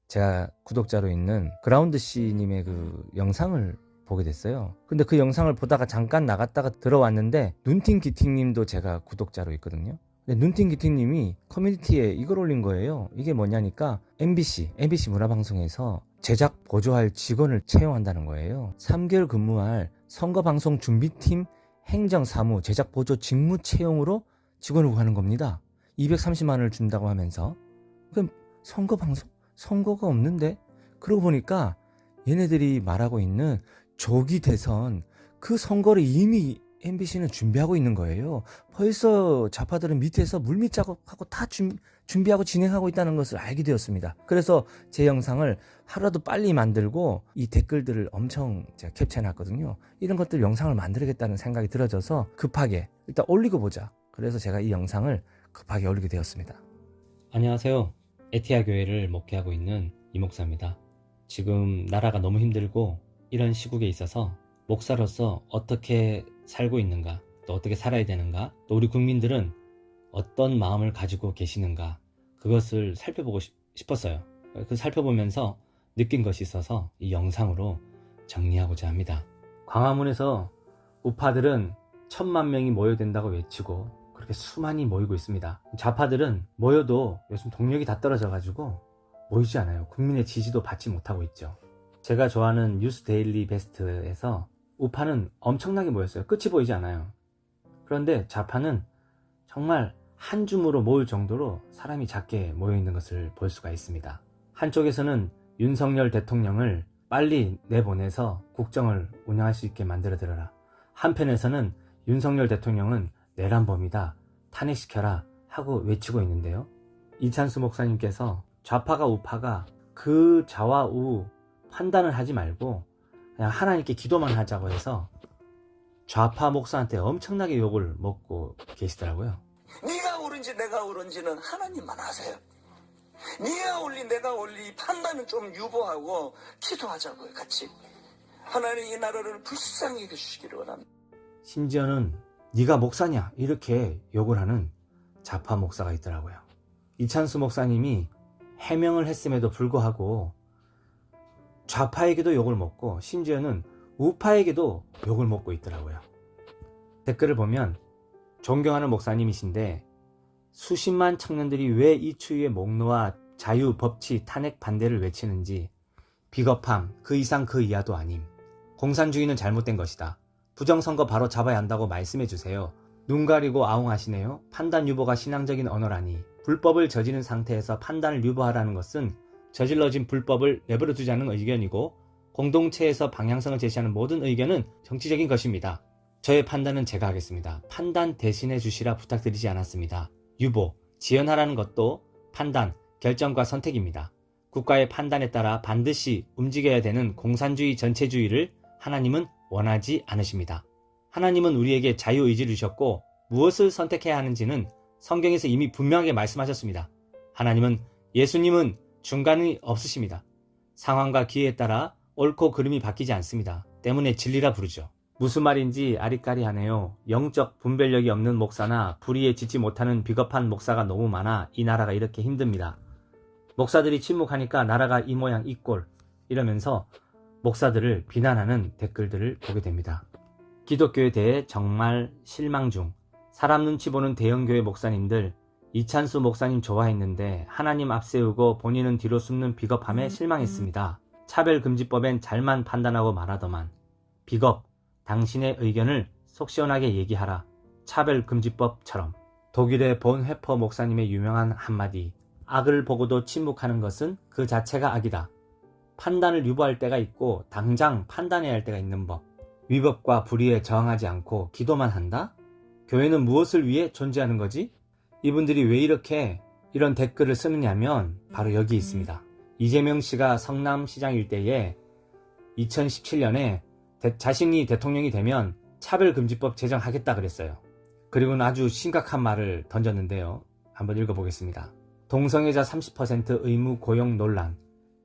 제가 구독자로 있는 그라운드 씨님의 그 영상을 보게 됐어요. 근데 그 영상을 보다가 잠깐 나갔다가 들어왔는데 눈팅기팅님도 제가 구독자로 있거든요. 근데 눈팅기팅님이 커뮤니티에 이걸 올린 거예요. 이게 뭐냐니까 MBC 문화방송에서 제작 보조할 직원을 채용한다는 거예요. 3개월 근무할 선거방송 준비팀 행정사무 제작 보조 직무 채용으로 직원을 구하는 겁니다. 230만 원을 준다고 하면서. 그럼 선거방송? 선거가 없는데? 그러고 보니까 얘네들이 말하고 있는 조기 대선 그 선거를 이미 MBC는 준비하고 있는 거예요. 벌써 좌파들은 밑에서 물밑 작업하고 다 준비하고 진행하고 있다는 것을 알게 되었습니다. 그래서 제 영상을 하루라도 빨리 만들고 이 댓글들을 엄청 제가 캡처해놨거든요. 이런 것들 영상을 만들겠다는 생각이 들어져서 급하게 일단 올리고 보자. 그래서 제가 이 영상을 급하게 올리게 되었습니다. 안녕하세요. 에티아 교회를 목회하고 있는 이 목사입니다. 지금 나라가 너무 힘들고 이런 시국에 있어서 목사로서 어떻게 살고 있는가, 또 어떻게 살아야 되는가, 또 우리 국민들은 어떤 마음을 가지고 계시는가, 그것을 살펴보고 싶었어요. 그 살펴보면서 느낀 것이 있어서 이 영상으로 정리하고자 합니다. 광화문에서 우파들은 1000만 명이 모여야 된다고 외치고 그렇게 수많이 모이고 있습니다. 좌파들은 모여도 요즘 동력이 다 떨어져 가지고 모이지 않아요. 국민의 지지도 받지 못하고 있죠. 제가 좋아하는 뉴스 데일리 베스트에서 우파는 엄청나게 모였어요. 끝이 보이지 않아요. 그런데 좌파는 정말 한 줌으로 모일 정도로 사람이 작게 모여 있는 것을 볼 수가 있습니다. 한쪽에서는 윤석열 대통령을 빨리 내보내서 국정을 운영할 수 있게 만들어들어라. 한편에서는 윤석열 대통령은 내란범이다, 탄핵시켜라 하고 외치고 있는데요. 이찬수 목사님께서 좌파가 우파가 그 좌와 판단을 하지 말고 그냥 하나님께 기도만 하자고 해서 좌파 목사한테 엄청나게 욕을 먹고 계시더라고요. 네가 옳은지 내가 옳은지는 하나님만 아세요. 네가 옳리 내가 옳리 판단은 좀 유보하고 기도하자고요. 같이 하나님 이 나라를 불쌍히 여겨주시기를 원합니다. 심지어는 네가 목사냐 이렇게 욕을 하는 좌파 목사가 있더라고요. 이찬수 목사님이 해명을 했음에도 불구하고 좌파에게도 욕을 먹고 심지어는 우파에게도 욕을 먹고 있더라고요. 댓글을 보면 존경하는 목사님이신데 수십만 청년들이 왜 이 추위에 목 놓아 자유, 법치, 탄핵 반대를 외치는지 비겁함, 그 이상 그 이하도 아님. 공산주의는 잘못된 것이다. 부정선거 바로 잡아야 한다고 말씀해 주세요. 눈 가리고 아웅하시네요. 판단 유보가 신앙적인 언어라니. 불법을 저지른 상태에서 판단을 유보하라는 것은 저질러진 불법을 내버려 두자는 의견이고 공동체에서 방향성을 제시하는 모든 의견은 정치적인 것입니다. 저의 판단은 제가 하겠습니다. 판단 대신해 주시라 부탁드리지 않았습니다. 유보, 지연하라는 것도 판단, 결정과 선택입니다. 국가의 판단에 따라 반드시 움직여야 되는 공산주의 전체주의를 하나님은 원하지 않으십니다. 하나님은 우리에게 자유의지를 주셨고 무엇을 선택해야 하는지는 성경에서 이미 분명하게 말씀하셨습니다. 하나님은 예수님은 중간이 없으십니다. 상황과 기회에 따라 옳고 그름이 바뀌지 않습니다. 때문에 진리라 부르죠. 무슨 말인지 아리까리하네요. 영적 분별력이 없는 목사나 불의에 지지 못하는 비겁한 목사가 너무 많아 이 나라가 이렇게 힘듭니다. 목사들이 침묵하니까 나라가 이 모양 이 꼴 이러면서 목사들을 비난하는 댓글들을 보게 됩니다. 기독교에 대해 정말 실망 중. 사람 눈치 보는 대형교회 목사님들 이찬수 목사님 좋아했는데 하나님 앞세우고 본인은 뒤로 숨는 비겁함에 실망했습니다. 차별금지법엔 잘만 판단하고 말하더만. 비겁, 당신의 의견을 속 시원하게 얘기하라. 차별금지법처럼. 독일의 본 회퍼 목사님의 유명한 한마디. 악을 보고도 침묵하는 것은 그 자체가 악이다. 판단을 유보할 때가 있고 당장 판단해야 할 때가 있는 법. 위법과 불의에 저항하지 않고 기도만 한다? 교회는 무엇을 위해 존재하는 거지? 이분들이 왜 이렇게 이런 댓글을 쓰느냐면 바로 여기 있습니다. 이재명 씨가 성남시장 일대에 2017년에 자신이 대통령이 되면 차별금지법 제정하겠다 그랬어요. 그리고는 아주 심각한 말을 던졌는데요. 한번 읽어보겠습니다. 동성애자 30% 의무 고용 논란.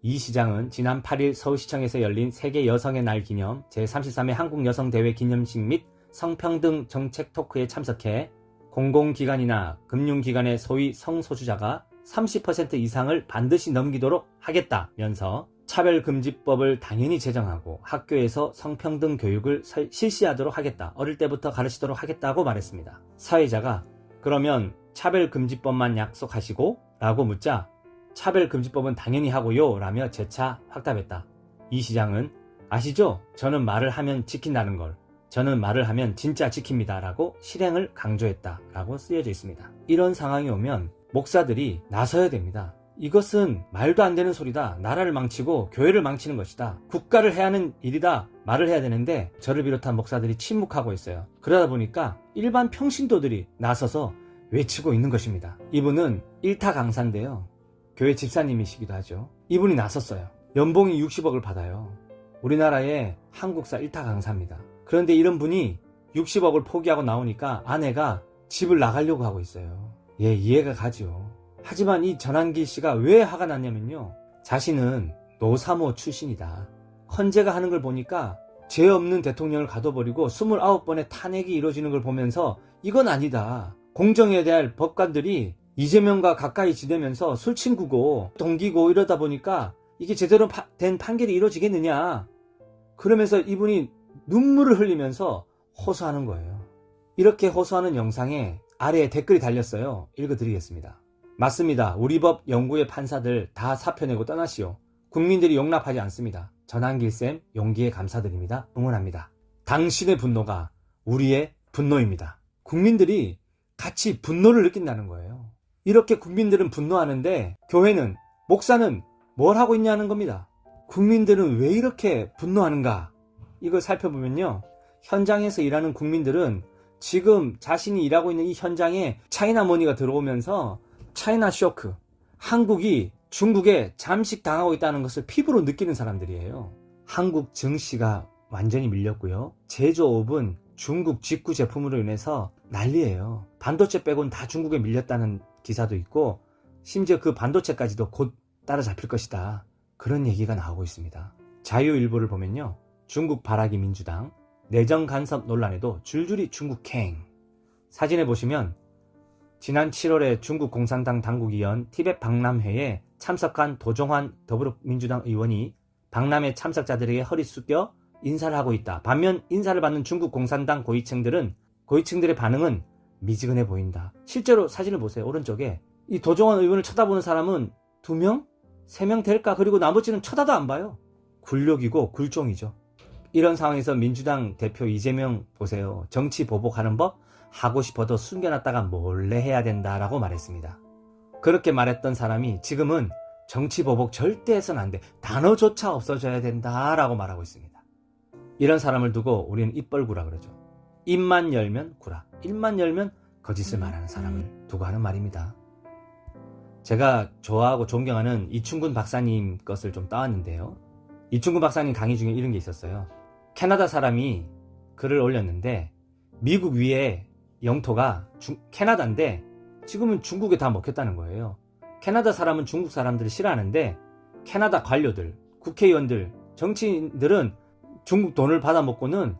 이 시장은 지난 8일 서울시청에서 열린 세계 여성의 날 기념 제33회 한국여성대회 기념식 및 성평등 정책 토크에 참석해 공공기관이나 금융기관의 소위 성소수자가 30% 이상을 반드시 넘기도록 하겠다면서 차별금지법을 당연히 제정하고 학교에서 성평등 교육을 실시하도록 하겠다. 어릴 때부터 가르치도록 하겠다고 말했습니다. 사회자가 그러면 차별금지법만 약속하시고? 라고 묻자 차별금지법은 당연히 하고요 라며 재차 확답했다. 이 시장은 아시죠? 저는 말을 하면 지킨다는 걸. 저는 말을 하면 진짜 지킵니다 라고 실행을 강조했다 라고 쓰여져 있습니다. 이런 상황이 오면 목사들이 나서야 됩니다. 이것은 말도 안 되는 소리다. 나라를 망치고 교회를 망치는 것이다. 국가를 해야 하는 일이다. 말을 해야 되는데 저를 비롯한 목사들이 침묵하고 있어요. 그러다 보니까 일반 평신도들이 나서서 외치고 있는 것입니다. 이분은 일타 강사인데요. 교회 집사님이시기도 하죠. 이분이 나섰어요. 연봉이 60억을 받아요. 우리나라의 한국사 일타 강사입니다. 그런데 이런 분이 60억을 포기하고 나오니까 아내가 집을 나가려고 하고 있어요. 예, 이해가 가죠. 하지만 이 전한기 씨가 왜 화가 났냐면요. 자신은 노사모 출신이다. 헌재가 하는 걸 보니까 죄 없는 대통령을 가둬버리고 29번의 탄핵이 이루어지는 걸 보면서 이건 아니다. 공정에 대한 법관들이 이재명과 가까이 지내면서 술친구고 동기고 이러다 보니까 이게 제대로 된 판결이 이루어지겠느냐. 그러면서 이분이 눈물을 흘리면서 호소하는 거예요. 이렇게 호소하는 영상에 아래에 댓글이 달렸어요. 읽어드리겠습니다. 맞습니다. 우리 법 연구의 판사들 다 사표내고 떠나시오. 국민들이 용납하지 않습니다. 전한길쌤 용기에 감사드립니다. 응원합니다. 당신의 분노가 우리의 분노입니다. 국민들이 같이 분노를 느낀다는 거예요. 이렇게 국민들은 분노하는데 교회는, 목사는 뭘 하고 있냐는 겁니다. 국민들은 왜 이렇게 분노하는가? 이걸 살펴보면요. 현장에서 일하는 국민들은 지금 자신이 일하고 있는 이 현장에 차이나 머니가 들어오면서 차이나 쇼크, 한국이 중국에 잠식당하고 있다는 것을 피부로 느끼는 사람들이에요. 한국 증시가 완전히 밀렸고요. 제조업은 중국 직구 제품으로 인해서 난리예요. 반도체 빼고는 다 중국에 밀렸다는 기사도 있고 심지어 그 반도체까지도 곧 따라잡힐 것이다. 그런 얘기가 나오고 있습니다. 자유일보를 보면요. 중국 발악이 민주당, 내정 간섭 논란에도 줄줄이 중국행. 사진에 보시면 지난 7월에 중국 공산당 당국위원 티벳 박람회에 참석한 도종환 더불어민주당 의원이 박람회 참석자들에게 허리 숙여 인사를 하고 있다. 반면 인사를 받는 중국 공산당 고위층들의 반응은 미지근해 보인다. 실제로 사진을 보세요. 오른쪽에 이 도종환 의원을 쳐다보는 사람은 2명? 3명 될까? 그리고 나머지는 쳐다도 안 봐요. 굴욕이고 굴종이죠. 이런 상황에서 민주당 대표 이재명 보세요. 정치 보복하는 법 하고 싶어도 숨겨놨다가 몰래 해야 된다라고 말했습니다. 그렇게 말했던 사람이 지금은 정치 보복 절대 해서는 안 돼. 단어조차 없어져야 된다라고 말하고 있습니다. 이런 사람을 두고 우리는 입벌구라 그러죠. 입만 열면 구라, 입만 열면 거짓을 말하는 사람을 두고 하는 말입니다. 제가 좋아하고 존경하는 이충근 박사님 것을 좀 따왔는데요. 이충근 박사님 강의 중에 이런 게 있었어요. 캐나다 사람이 글을 올렸는데 미국 위에 영토가 캐나다인데 지금은 중국에 다 먹혔다는 거예요. 캐나다 사람은 중국 사람들을 싫어하는데 캐나다 관료들, 국회의원들, 정치인들은 중국 돈을 받아먹고는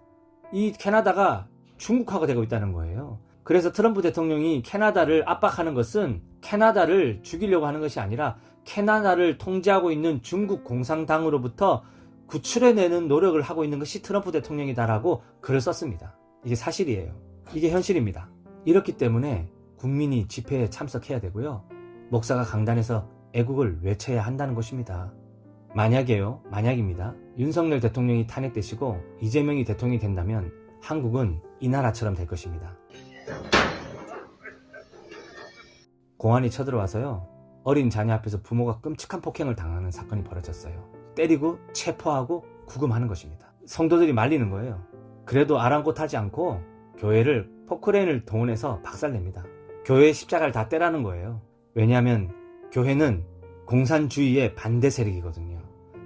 이 캐나다가 중국화가 되고 있다는 거예요. 그래서 트럼프 대통령이 캐나다를 압박하는 것은 캐나다를 죽이려고 하는 것이 아니라 캐나다를 통제하고 있는 중국 공산당으로부터 구출해내는 노력을 하고 있는 것이 트럼프 대통령이다라고 글을 썼습니다. 이게 사실이에요. 이게 현실입니다. 이렇기 때문에 국민이 집회에 참석해야 되고요. 목사가 강단에서 애국을 외쳐야 한다는 것입니다. 만약입니다. 윤석열 대통령이 탄핵되시고 이재명이 대통령이 된다면 한국은 이 나라처럼 될 것입니다. 공안이 쳐들어와서요. 어린 자녀 앞에서 부모가 끔찍한 폭행을 당하는 사건이 벌어졌어요. 때리고 체포하고 구금하는 것입니다. 성도들이 말리는 거예요. 그래도 아랑곳하지 않고 교회를 포크레인을 동원해서 박살냅니다. 교회의 십자가를 다 떼라는 거예요. 왜냐하면 교회는 공산주의의 반대 세력이거든요.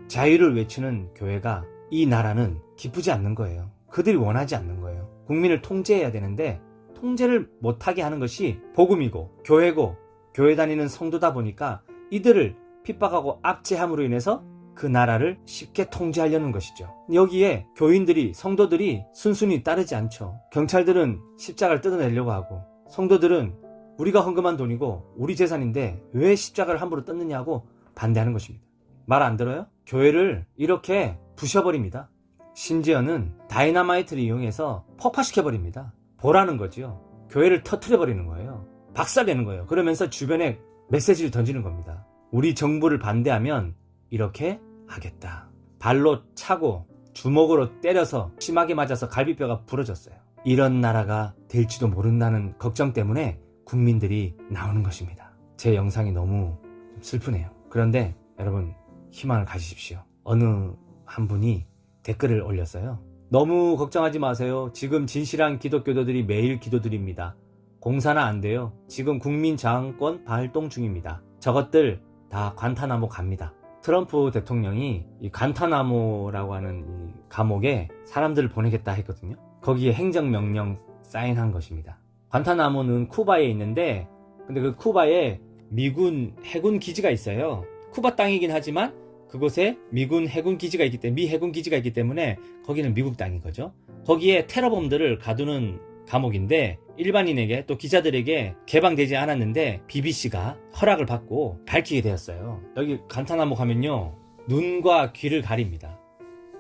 자유를 외치는 교회가 이 나라는 기쁘지 않는 거예요. 그들이 원하지 않는 거예요. 국민을 통제해야 되는데 통제를 못하게 하는 것이 복음이고 교회고 교회 다니는 성도다 보니까 이들을 핍박하고 압제함으로 인해서 그 나라를 쉽게 통제하려는 것이죠. 여기에 교인들이, 성도들이 순순히 따르지 않죠. 경찰들은 십자가를 뜯어내려고 하고 성도들은 우리가 헌금한 돈이고 우리 재산인데 왜 십자가를 함부로 뜯느냐고 반대하는 것입니다. 말 안 들어요? 교회를 이렇게 부셔버립니다. 심지어는 다이너마이트를 이용해서 폭파시켜버립니다. 보라는 거죠. 교회를 터트려버리는 거예요. 박살내는 거예요. 그러면서 주변에 메시지를 던지는 겁니다. 우리 정부를 반대하면 이렇게 하겠다. 발로 차고 주먹으로 때려서 심하게 맞아서 갈비뼈가 부러졌어요. 이런 나라가 될지도 모른다는 걱정 때문에 국민들이 나오는 것입니다. 제 영상이 너무 슬프네요. 그런데 여러분 희망을 가지십시오. 어느 한 분이 댓글을 올렸어요. 너무 걱정하지 마세요. 지금 진실한 기독교도들이 매일 기도드립니다. 공사는 안 돼요. 지금 국민 저항권 발동 중입니다. 저것들 다 관타나모 갑니다. 트럼프 대통령이 이 관타나모라고 하는 이 감옥에 사람들을 보내겠다 했거든요. 거기에 행정명령 사인한 것입니다. 관타나모는 쿠바에 있는데, 근데 그 쿠바에 미군 해군 기지가 있어요. 쿠바 땅이긴 하지만 그곳에 미군 해군 기지가 있기 때문에, 미 해군 기지가 있기 때문에 거기는 미국 땅인 거죠. 거기에 테러범들을 가두는 감옥인데 일반인에게 또 기자들에게 개방되지 않았는데 BBC가 허락을 받고 밝히게 되었어요. 여기 관타나모 가면요, 눈과 귀를 가립니다.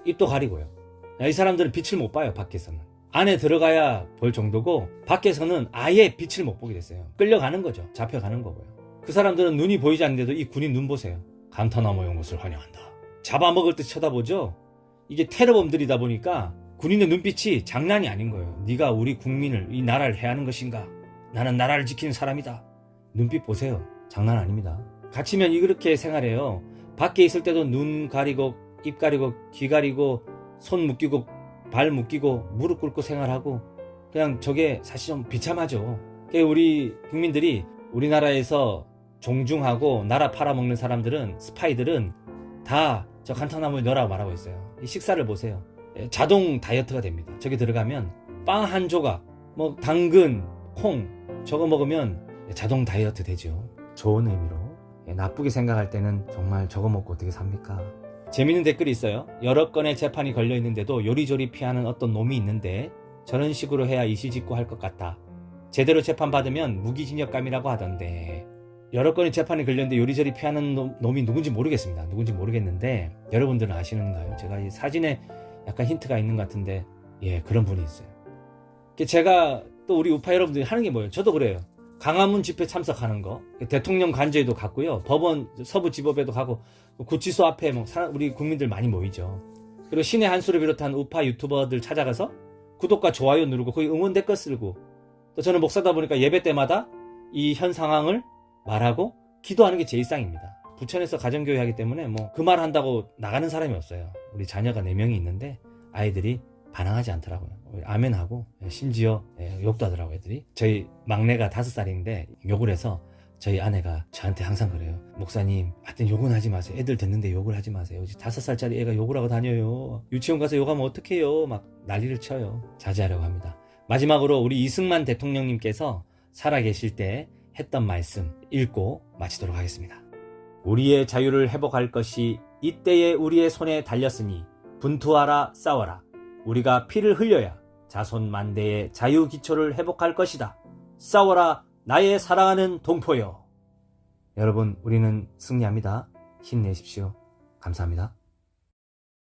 입도 가리고요. 이 사람들은 빛을 못 봐요. 밖에서는. 안에 들어가야 볼 정도고 밖에서는 아예 빛을 못 보게 됐어요. 끌려가는 거죠. 잡혀가는 거고요. 그 사람들은 눈이 보이지 않는데도 이 군인 눈 보세요. 관타나모 온 것을 환영한다. 잡아먹을 듯 쳐다보죠. 이게 테러범들이다 보니까 군인의 눈빛이 장난이 아닌 거예요. 네가 우리 국민을, 이 나라를 해하는 것인가? 나는 나라를 지키는 사람이다. 눈빛 보세요. 장난 아닙니다. 갇히면 이렇게 생활해요. 밖에 있을 때도 눈 가리고 입 가리고 귀 가리고 손 묶이고 발 묶이고 무릎 꿇고 생활하고, 그냥 저게 사실 좀 비참하죠. 우리 국민들이 우리나라에서 종중하고 나라 팔아먹는 사람들은, 스파이들은 다 저 관타나모에 넣으라고 말하고 있어요. 이 식사를 보세요. 자동 다이어트가 됩니다. 저기 들어가면 빵 한 조각, 뭐 당근, 콩 저거 먹으면 자동 다이어트 되죠. 좋은 의미로. 나쁘게 생각할 때는 정말 저거 먹고 어떻게 삽니까? 재밌는 댓글이 있어요. 여러 건의 재판이 걸려 있는데도 요리조리 피하는 어떤 놈이 있는데 저런 식으로 해야 이시직고 할 것 같다. 제대로 재판받으면 무기징역감이라고 하던데. 여러 건의 재판이 걸렸는데 요리조리 피하는 놈이 누군지 모르겠습니다. 누군지 모르겠는데 여러분들은 아시는가요? 제가 이 사진에 약간 힌트가 있는 것 같은데, 예, 그런 분이 있어요. 제가 또 우리 우파 여러분들이 하는 게 뭐예요? 저도 그래요. 광화문 집회 참석하는 거, 대통령 관저에도 갔고요, 법원 서부지법에도 가고, 구치소 앞에 뭐 우리 국민들 많이 모이죠. 그리고 신의 한수를 비롯한 우파 유튜버들 찾아가서 구독과 좋아요 누르고 거기 응원 댓글 쓰고, 또 저는 목사다 보니까 예배 때마다 이 현 상황을 말하고 기도하는 게 제 일상입니다. 부천에서 가정교회 하기 때문에 뭐 그 말 한다고 나가는 사람이 없어요. 우리 자녀가 4명이 있는데 아이들이 반항하지 않더라고요. 아멘하고 심지어 욕도 하더라고요. 애들이. 저희 막내가 5살인데 욕을 해서 저희 아내가 저한테 항상 그래요. 목사님, 하여튼 욕은 하지 마세요. 애들 듣는데 욕을 하지 마세요. 5살짜리 애가 욕을 하고 다녀요. 유치원 가서 욕하면 어떡해요. 막 난리를 쳐요. 자제하려고 합니다. 마지막으로 우리 이승만 대통령님께서 살아계실 때 했던 말씀 읽고 마치도록 하겠습니다. 우리의 자유를 회복할 것이 이때에 우리의 손에 달렸으니 분투하라, 싸워라. 우리가 피를 흘려야 자손 만대의 자유 기초를 회복할 것이다. 싸워라, 나의 사랑하는 동포여. 여러분, 우리는 승리합니다. 힘내십시오. 감사합니다.